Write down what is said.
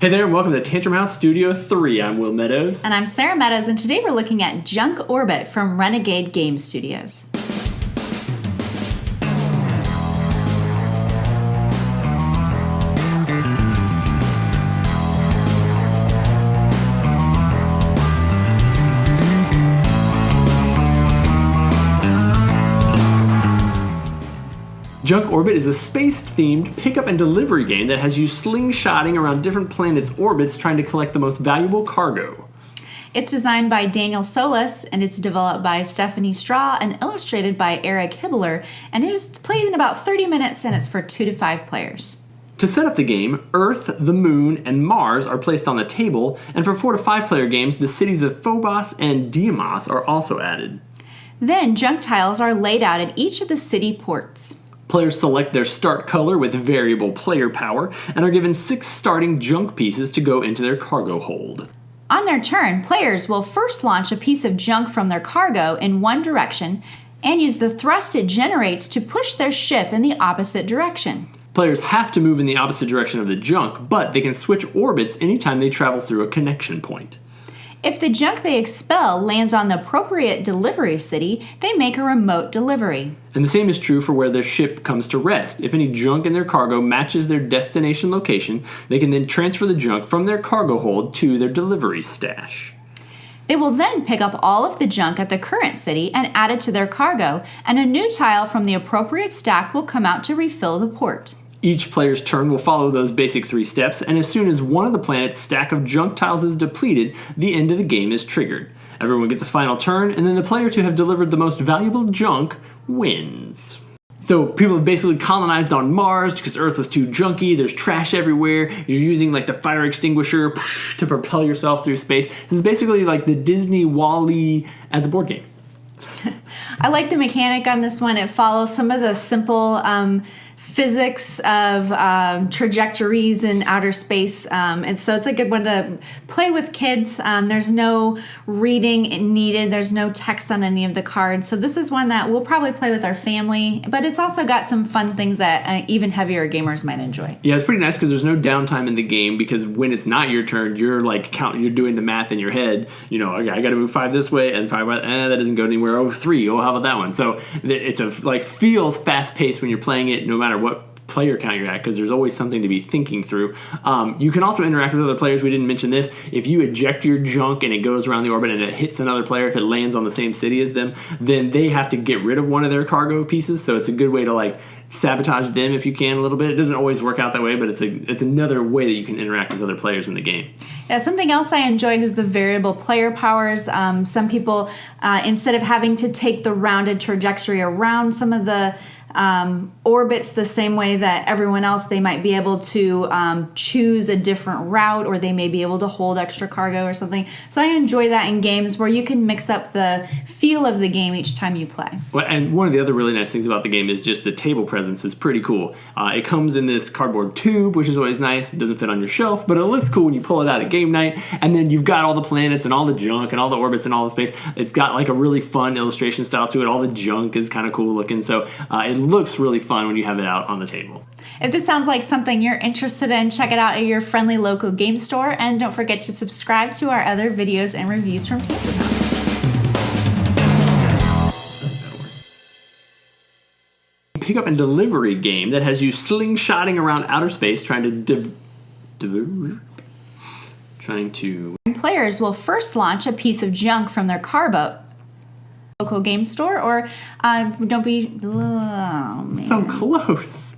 Hey there, and welcome to Tantrum House Studio 3. I'm Will Meadows. And I'm Sara Meadows, and today we're looking at Junk Orbit from Renegade Game Studios. Junk Orbit is a space-themed pick-up and delivery game that has you slingshotting around different planets' orbits trying to collect the most valuable cargo. It's designed by Daniel Solis, and it's developed by Stephanie Straw and illustrated by Eric Hibbler, and it is played in about 30 minutes, and it's for 2 to 5 players. To set up the game, Earth, the Moon, and Mars are placed on the table, and for 4 to 5 player games, the cities of Phobos and Deimos are also added. Then junk tiles are laid out at each of the city ports. Players select their start color with variable player power and are given 6 starting junk pieces to go into their cargo hold. On their turn, players will first launch a piece of junk from their cargo in one direction and use the thrust it generates to push their ship in the opposite direction. Players have to move in the opposite direction of the junk, but they can switch orbits anytime they travel through a connection point. If the junk they expel lands on the appropriate delivery city, they make a remote delivery. And the same is true for where their ship comes to rest. If any junk in their cargo matches their destination location, they can then transfer the junk from their cargo hold to their delivery stash. They will then pick up all of the junk at the current city and add it to their cargo, and a new tile from the appropriate stack will come out to refill the port. Each player's turn will follow those basic 3 steps, and as soon as one of the planet's stack of junk tiles is depleted, the end of the game is triggered. Everyone gets a final turn, and then the player to have delivered the most valuable junk wins. So people have basically colonized on Mars because Earth was too junky, there's trash everywhere, you're using like the fire extinguisher to propel yourself through space. This is basically like the Disney WALL-E as a board game. I like the mechanic on this one. It follows some of the simple physics of trajectories in outer space, and so it's a good one to play with kids. There's no reading needed, there's no text on any of the cards, so this is one that we'll probably play with our family, but it's also got some fun things that even heavier gamers might enjoy. Yeah, it's pretty nice because there's no downtime in the game, because when it's not your turn, you're like counting, you're doing the math in your head. You know, okay, I got to move 5 this way and 5 that doesn't go anywhere. Oh, 3. Oh, how about that one? So it's feels fast paced when you're playing it, no matter what player count you're at, because there's always something to be thinking through. You can also interact with other players. We didn't mention this. If you eject your junk and it goes around the orbit and it hits another player, if it lands on the same city as them, then they have to get rid of one of their cargo pieces. So it's a good way to like sabotage them if you can a little bit. It doesn't always work out that way, but it's another way that you can interact with other players in the game. Yeah, something else I enjoyed is the variable player powers. Some people, instead of having to take the rounded trajectory around some of the orbits the same way that everyone else, they might be able to choose a different route, or they may be able to hold extra cargo or something. So I enjoy that in games where you can mix up the feel of the game each time you play. Well, and one of the other really nice things about the game is just the table presence is pretty cool. It comes in this cardboard tube, which is always nice. It doesn't fit on your shelf, but it looks cool when you pull it out at game night, and then you've got all the planets and all the junk and all the orbits and all the space. It's got like a really fun illustration style to it. All the junk is kind of cool looking, so it looks really fun when you have it out on the table. If this sounds like something you're interested in, check it out at your friendly local game store, and don't forget to subscribe to our other videos and reviews from Tantrum House. Pick-up and delivery game that has you slingshotting around outer space trying to Players will first launch a piece of junk from their cargo local game store, or don't be so close.